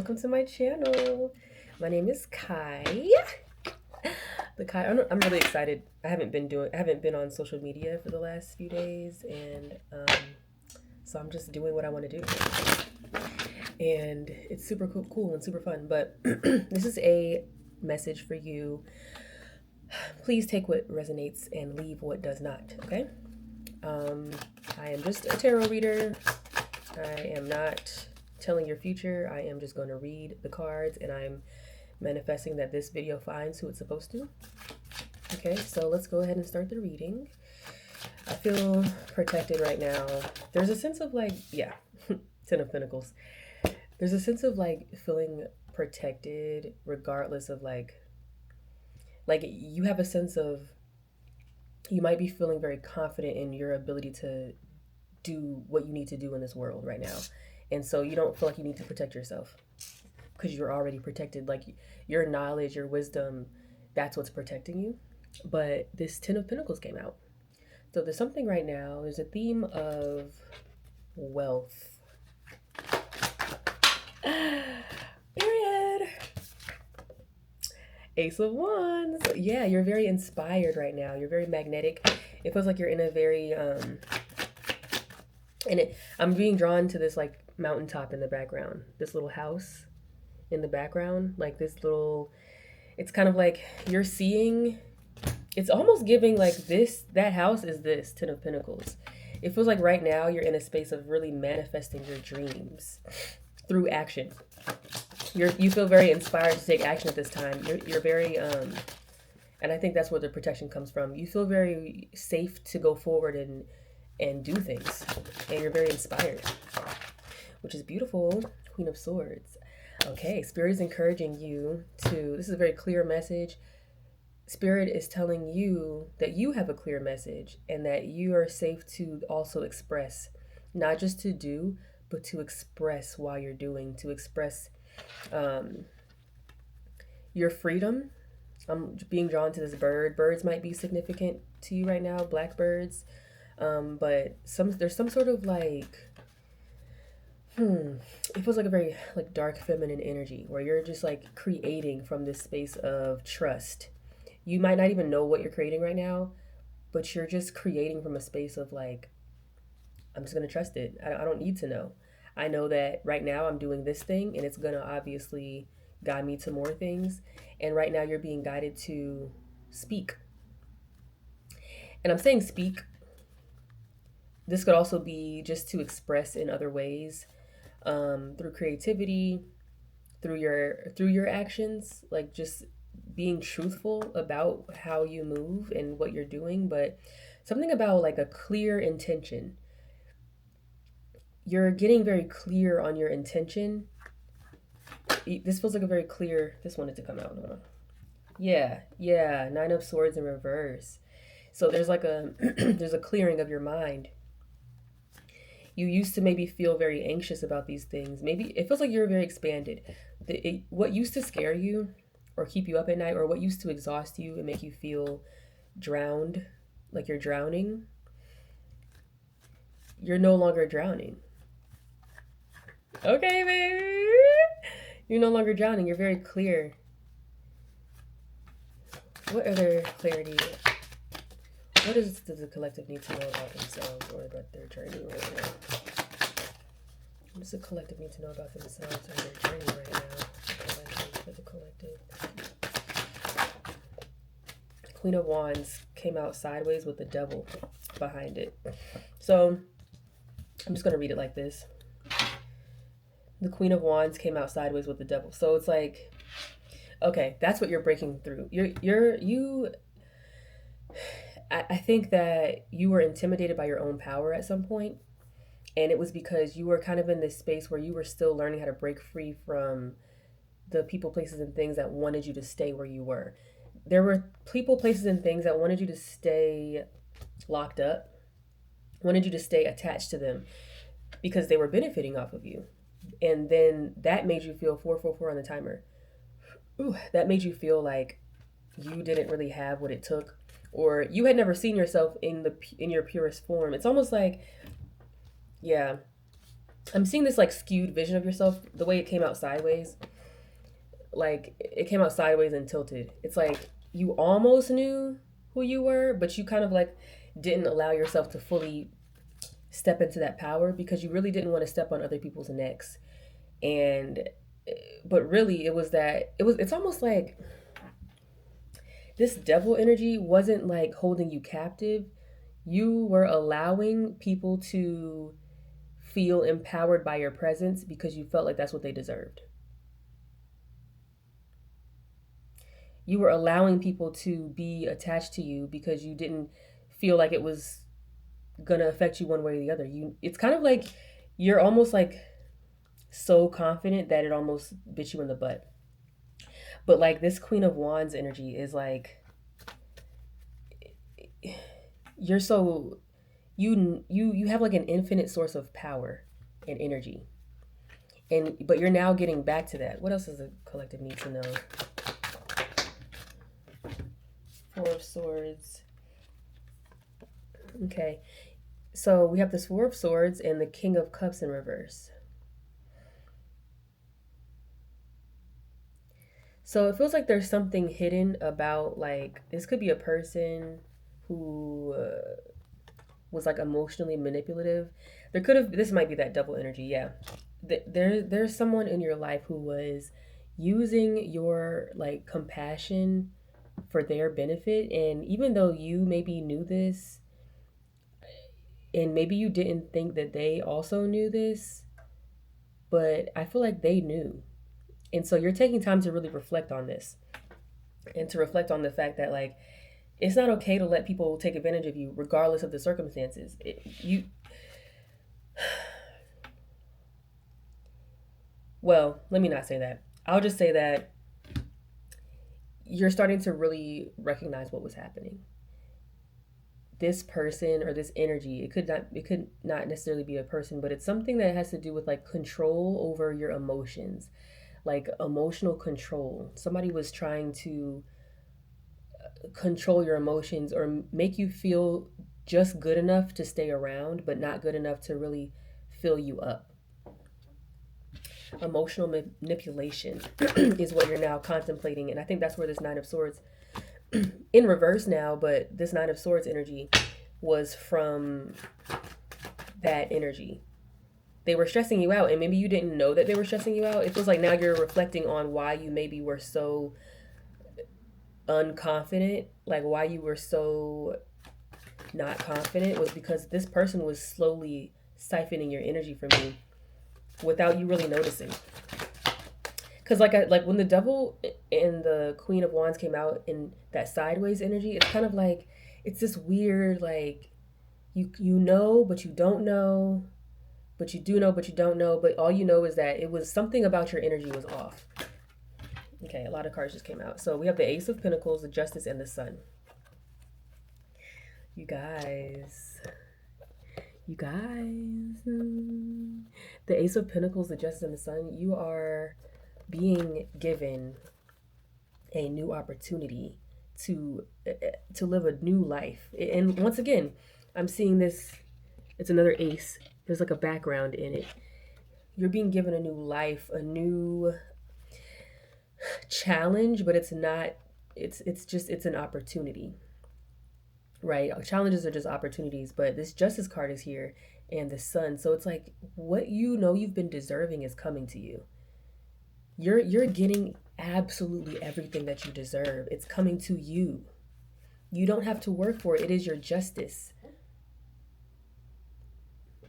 welcome to my channel. My name is Kai. The Kai. I'm really excited. I haven't been on social media for the last few days, and so I'm just doing what I want to do, and it's super cool and super fun. But this is a message for you. Please take what resonates and leave what does not. Okay. Um, I am just a tarot reader. I am not telling your future. I am just going to read the cards, and I'm manifesting that this video finds who it's supposed to. Okay, so let's go ahead and start the reading. I feel protected right now. There's a sense of like, yeah, Ten of Pentacles. There's a sense of like feeling protected regardless of like you have a sense of, you might be feeling very confident in your ability to do what you need to do in this world right now. And so you don't feel like you need to protect yourself because you're already protected. Like your knowledge, your wisdom, that's what's protecting you. But this Ten of Pentacles came out. So there's something right now, there's a theme of wealth. Period. Ace of Wands. Yeah, you're very inspired right now. You're very magnetic. It feels like you're in a very I'm being drawn to this like mountaintop in the background. This little house in the background, like this little, it's kind of like you're seeing, it's almost giving like this, that house is this Ten of Pentacles. It feels like right now you're in a space of really manifesting your dreams through action. You feel very inspired to take action at this time. You're very and I think that's where the protection comes from. You feel very safe to go forward and do things, and you're very inspired, which is beautiful. Queen of Swords. Okay, Spirit is encouraging you to, this is a very clear message. Spirit is telling you that you have a clear message and that you are safe to also express, not just to do, but to express while you're doing, to express your freedom. I'm being drawn to this bird. Birds might be significant to you right now, blackbirds. But there's some sort of like, it feels like a very like dark feminine energy where you're just like creating from this space of trust. You might not even know what you're creating right now, but you're just creating from a space of like, I'm just gonna trust it. I don't need to know. I know that right now I'm doing this thing and it's gonna obviously guide me to more things. And right now you're being guided to speak. And I'm saying speak. This could also be just to express in other ways, through creativity, through your actions, like just being truthful about how you move and what you're doing. But something about like a clear intention. You're getting very clear on your intention. This feels like a very clear, this wanted to come out. Hold on. Yeah, Nine of Swords in reverse. So there's like a there's a clearing of your mind. You used to maybe feel very anxious about these things. Maybe it feels like you're very expanded. What used to scare you or keep you up at night, or what used to exhaust you and make you feel drowned, like you're drowning, you're no longer drowning. Okay, baby. You're no longer drowning. You're very clear. What other clarity? Does the collective need to know about themselves or about their journey right now? What does the collective need to know about themselves or their journey right now? For the collective. Queen of Wands came out sideways with the devil behind it. So I'm just going to read it like this. The Queen of Wands came out sideways with the devil. So it's like, okay, that's what you're breaking through. I think that you were intimidated by your own power at some point, and it was because you were kind of in this space where you were still learning how to break free from the people, places, and things that wanted you to stay where you were. There were people, places, and things that wanted you to stay locked up, wanted you to stay attached to them because they were benefiting off of you. And then that made you feel 444 on the timer. Ooh, that made you feel like you didn't really have what it took, or you had never seen yourself in your purest form. It's almost like, yeah, I'm seeing this like skewed vision of yourself, the way it came out sideways. Like it came out sideways and tilted. It's like you almost knew who you were, but you kind of like didn't allow yourself to fully step into that power because you really didn't want to step on other people's necks. And but really it's almost like this devil energy wasn't like holding you captive. You were allowing people to feel empowered by your presence because you felt like that's what they deserved. You were allowing people to be attached to you because you didn't feel like it was gonna affect you one way or the other. It's kind of like you're almost like so confident that it almost bit you in the butt. But like this Queen of Wands energy is like you're so you have like an infinite source of power and energy. And but you're now getting back to that. What else does the collective need to know? Four of Swords. Okay. So we have this Four of Swords and the King of Cups in reverse. So it feels like there's something hidden about like this could be a person who was like emotionally manipulative. There could have this might be that double energy, yeah. There's someone in your life who was using your like compassion for their benefit, and even though you maybe knew this and maybe you didn't think that they also knew this, but I feel like they knew. And so you're taking time to really reflect on this and to reflect on the fact that like it's not okay to let people take advantage of you regardless of the circumstances. You well, let me not say that. I'll just say that you're starting to really recognize what was happening. This person or this energy, it could not necessarily be a person, but it's something that has to do with like control over your emotions, like emotional control. Somebody was trying to control your emotions or make you feel just good enough to stay around, but not good enough to really fill you up. Emotional manipulation is what you're now contemplating. And I think that's where this Nine of Swords in reverse now, but this Nine of Swords energy was from that energy. They were stressing you out, and maybe you didn't know that they were stressing you out. It feels like now you're reflecting on why you maybe were so unconfident, like why you were so not confident was because this person was slowly siphoning your energy from you without you really noticing. Because like when the devil and the Queen of Wands came out in that sideways energy, it's kind of like it's this weird like you know but you don't know, but you do know but you don't know, but all you know is that it was something about your energy was off. Okay, a lot of cards just came out. So we have the Ace of Pentacles, the Justice, and the Sun. You guys. You guys. The Ace of Pentacles, the Justice, and the Sun, you are being given a new opportunity to live a new life. And once again, I'm seeing this, it's another ace. There's like a background in it. You're being given a new life, a new challenge, but it's not it's an opportunity, right? Challenges are just opportunities, but this Justice card is here and the Sun. So it's like what you know you've been deserving is coming to you. You're getting absolutely everything that you deserve. It's coming to you. You don't have to work for it. It is your justice.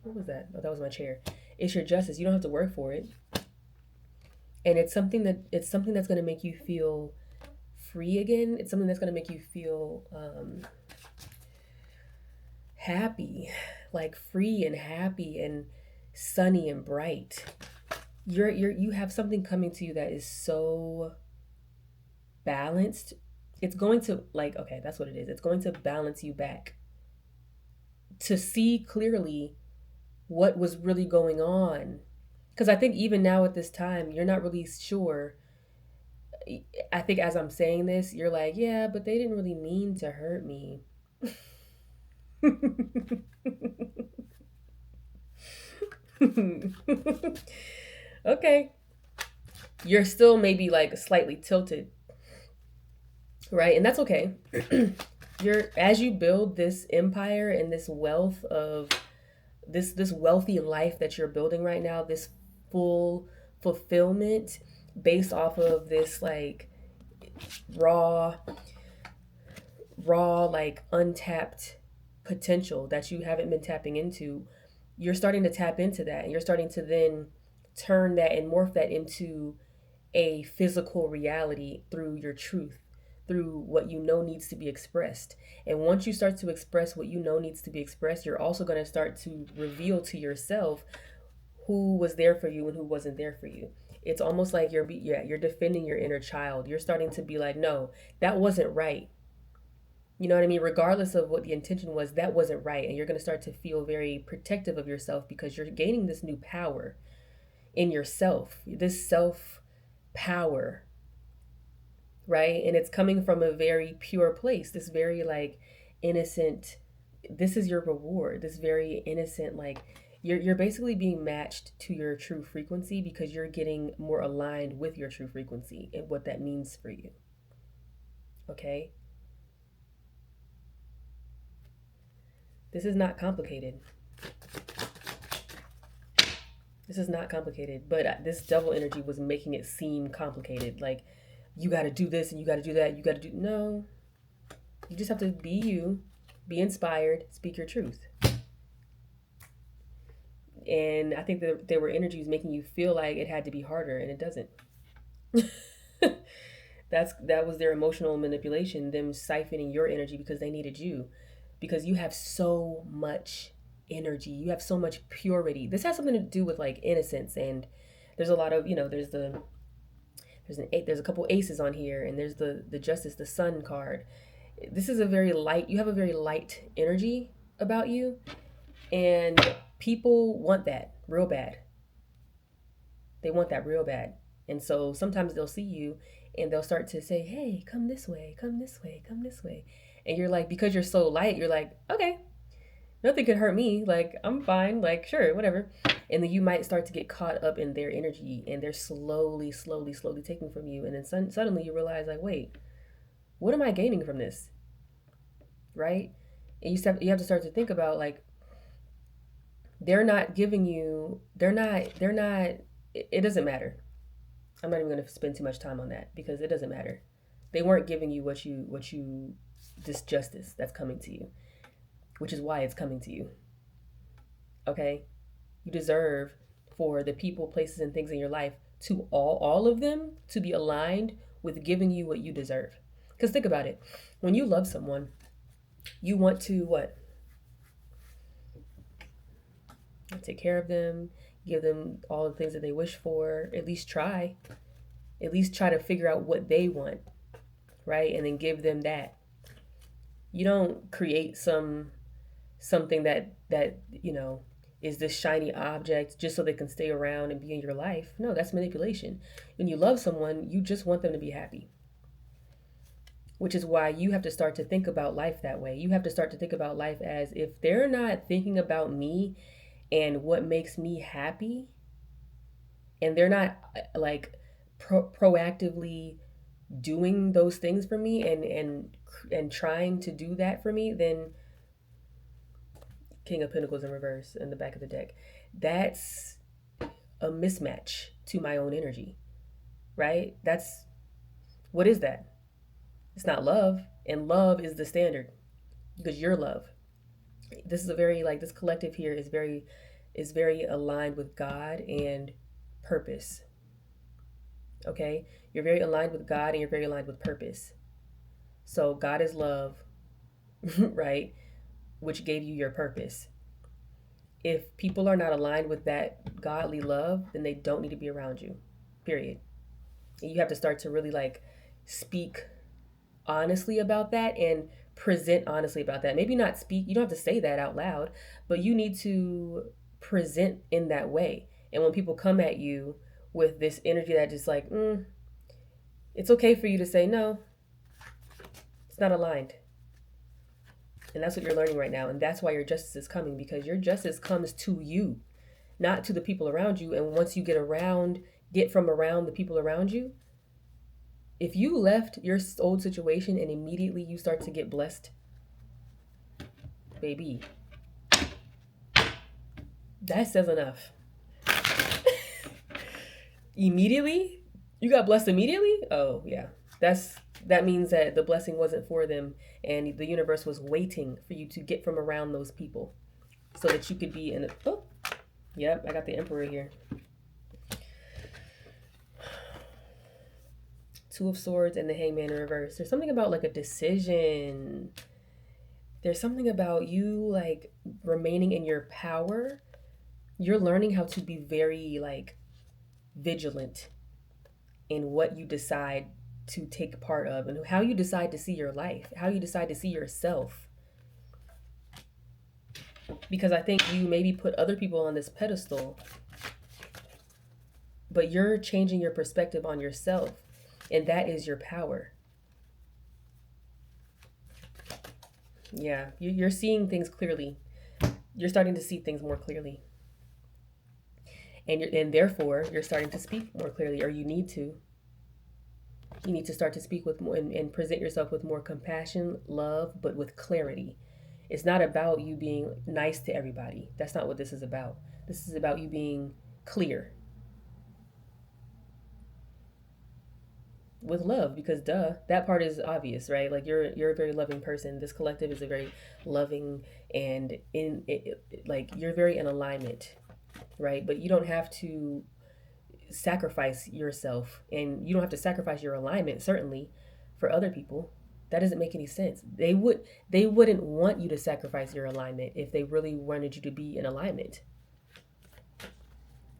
What was that? Oh, that was my chair. It's your justice. You don't have to work for it. And it's something that's going to make you feel free again. It's something that's going to make you feel happy, like free and happy and sunny and bright. You have something coming to you that is so balanced. It's going to like okay, that's what it is. It's going to balance you back to see clearly what was really going on. Because I think even now at this time, you're not really sure. I think as I'm saying this, you're like, yeah, but they didn't really mean to hurt me. Okay. You're still maybe like slightly tilted, right? And that's okay. You're as you build this empire and this wealth of this wealthy life that you're building right now, this full fulfillment based off of this like raw like untapped potential that you haven't been tapping into. You're starting to tap into that, and you're starting to then turn that and morph that into a physical reality through your truth, through what you know needs to be expressed. And once you start to express what you know needs to be expressed, you're also going to start to reveal to yourself who was there for you and who wasn't there for you. It's almost like you're defending your inner child. You're starting to be like, no, that wasn't right. You know what I mean? Regardless of what the intention was, that wasn't right. And you're going to start to feel very protective of yourself because you're gaining this new power in yourself, this self power, right? And it's coming from a very pure place, this very like innocent, this is your reward, this very innocent, like you're basically being matched to your true frequency because you're getting more aligned with your true frequency and what that means for you. Okay? This is not complicated. This is not complicated, but this devil energy was making it seem complicated. Like, you got to do this and you got to do that. You got to do. No. You just have to be you, be inspired, speak your truth. And I think that there were energies making you feel like it had to be harder, and it doesn't. That was their emotional manipulation, them siphoning your energy because they needed you, because you have so much energy, you have so much purity. This has something to do with like innocence, and there's a lot of there's a couple aces on here, and there's the justice, the sun card. This is a very light. You have a very light energy about you, and people want that real bad. They want that real bad. And so sometimes they'll see you and they'll start to say, hey, come this way, come this way, come this way. And you're like, because you're so light, you're like, okay, nothing could hurt me. Like, I'm fine. Like, sure, whatever. And then you might start to get caught up in their energy, and they're slowly taking from you. And then suddenly you realize, like, wait, what am I gaining from this? Right? And you have to start to think about, like, they're not giving you, it doesn't matter. I'm not even going to spend too much time on that because it doesn't matter. They weren't giving you this justice that's coming to you, which is why it's coming to you. Okay? You deserve for the people, places, and things in your life to all of them to be aligned with giving you what you deserve. Because think about it. When you love someone, you want to what? Take care of them, give them all the things that they wish for, at least try to figure out what they want, right? And then give them that. You don't create something that is this shiny object just so they can stay around and be in your life. No, that's manipulation. When you love someone, you just want them to be happy. Which is why you have to start to think about life that way. You have to start to think about life as, if they're not thinking about me and what makes me happy, and they're not like proactively doing those things for me and trying to do that for me, then King of Pentacles in reverse in the back of the deck, that's a mismatch to my own energy, right? What is that? It's not love, and love is the standard because you're love. This is a very, like, this collective here is very aligned with God and purpose. Okay? You're very aligned with God and you're very aligned with purpose. So God is love, right? Which gave you your purpose. If people are not aligned with that godly love, then they don't need to be around you. Period. And you have to start to really like speak honestly about that and present honestly about that. Maybe not speak, you don't have to say that out loud, but you need to present in that way. And when people come at you with this energy that just like, it's okay for you to say, no, it's not aligned. And that's what you're learning right now. And that's why your justice is coming, because your justice comes to you, not to the people around you. And once you get from around the people around you, if you left your old situation and immediately you start to get blessed, baby, that says enough. Immediately? You got blessed immediately? Oh, yeah. That means that the blessing wasn't for them, and the universe was waiting for you to get from around those people so that you could be in a... Oh, yep, I got the Emperor here. Two of Swords and the Hangman in reverse. There's something about like a decision. There's something about you like remaining in your power. You're learning how to be very like vigilant in what you decide to take part of and how you decide to see your life, how you decide to see yourself. Because I think you maybe put other people on this pedestal, but you're changing your perspective on yourself, and that is your power. Yeah, you're seeing things clearly. You're starting to see things more clearly. And therefore you're starting to speak more clearly, or you need to. You need to start to speak with more and present yourself with more compassion, love, but with clarity. It's not about you being nice to everybody. That's not what this is about. This is about you being clear. With love, because duh, that part is obvious, right? Like you're a very loving person. This collective is a very loving and like you're very in alignment, right? But you don't have to sacrifice yourself, and you don't have to sacrifice your alignment, certainly, for other people. That doesn't make any sense. They wouldn't want you to sacrifice your alignment if they really wanted you to be in alignment.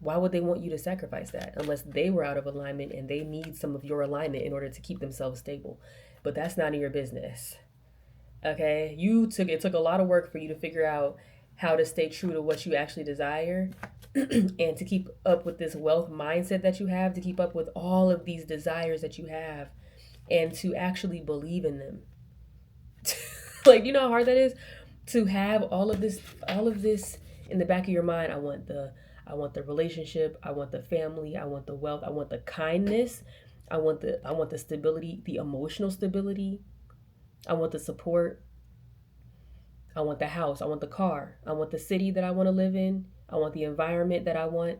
Why would they want you to sacrifice that unless they were out of alignment and they need some of your alignment in order to keep themselves stable? But that's none of your business. Okay? It took a lot of work for you to figure out how to stay true to what you actually desire and to keep up with this wealth mindset that you have, to keep up with all of these desires that you have, and to actually believe in them. Like, you know how hard that is to have all of this in the back of your mind. I want the relationship, I want the family, I want the wealth, I want the kindness, I want the stability, the emotional stability, I want the support, I want the house, I want the car, I want the city that I want to live in, I want the environment that I want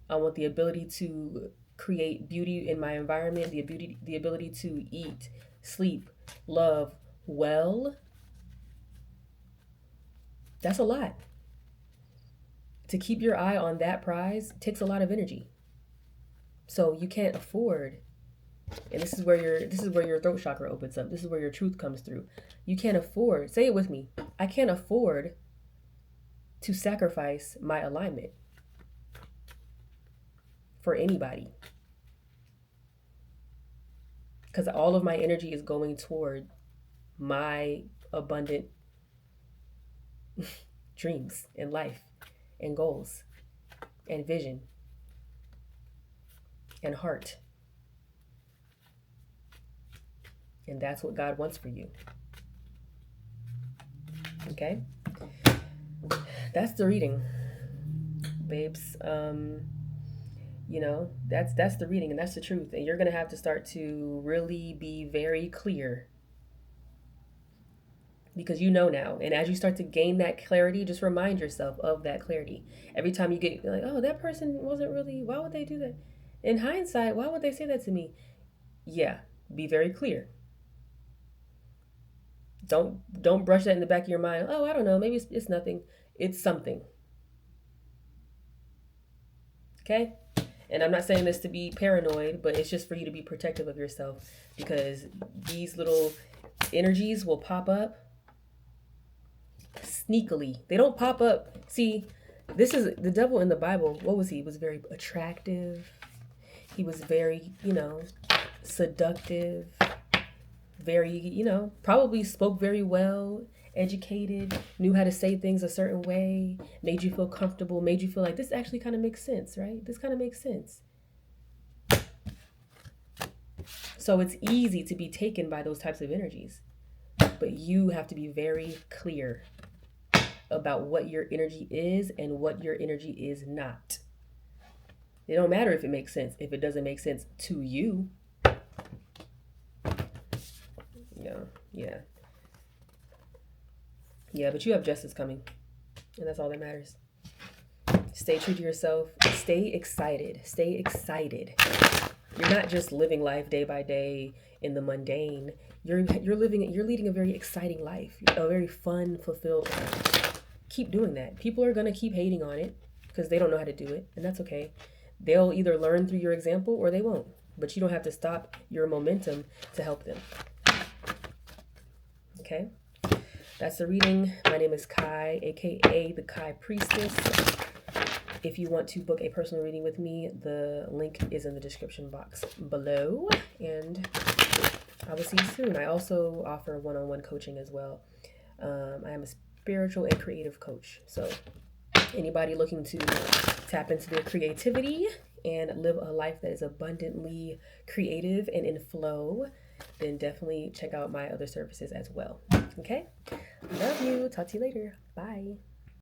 the ability to create beauty in my environment, the ability to eat, sleep, love well. That's a lot. To keep your eye on that prize takes a lot of energy. So you can't afford, and this is where your throat chakra opens up. This is where your truth comes through. You can't afford, say it with me, I can't afford to sacrifice my alignment for anybody. Because all of my energy is going toward my abundant dreams in life and goals and vision and heart. And that's what God wants for you. Okay? That's the reading, babes. You know, that's the reading, and that's the truth. And you're going to have to start to really be very clear, because you know now. And as you start to gain that clarity, just remind yourself of that clarity. Every time you get like, oh, that person wasn't really, why would they do that? In hindsight, why would they say that to me? Yeah, be very clear. Don't brush that in the back of your mind. Oh, I don't know, maybe it's nothing. It's something. Okay? And I'm not saying this to be paranoid, but it's just for you to be protective of yourself, because these little energies will pop up sneakily. They don't pop up. See, this is the devil in the Bible. What was he? He was very attractive. He was very, seductive. Very, probably spoke very well, educated, knew how to say things a certain way, made you feel comfortable, made you feel like this actually kind of makes sense, right? This kind of makes sense. So it's easy to be taken by those types of energies, but you have to be very clear about what your energy is and what your energy is not. It don't matter if it makes sense. If it doesn't make sense to you, yeah, yeah, yeah. But you have justice coming, and that's all that matters. Stay true to yourself. Stay excited. Stay excited. You're not just living life day by day in the mundane. You're leading a very exciting life, a very fun, fulfilled life. Keep doing that. People are gonna keep hating on it because they don't know how to do it, and that's okay. They'll either learn through your example or they won't. But you don't have to stop your momentum to help them. Okay? That's the reading. My name is Kai, aka the Kai Priestess. If you want to book a personal reading with me, the link is in the description box below. And I will see you soon. I also offer one-on-one coaching as well. I am a spiritual and creative coach. So anybody looking to tap into their creativity and live a life that is abundantly creative and in flow, then definitely check out my other services as well. Okay? Love you. Talk to you later. Bye.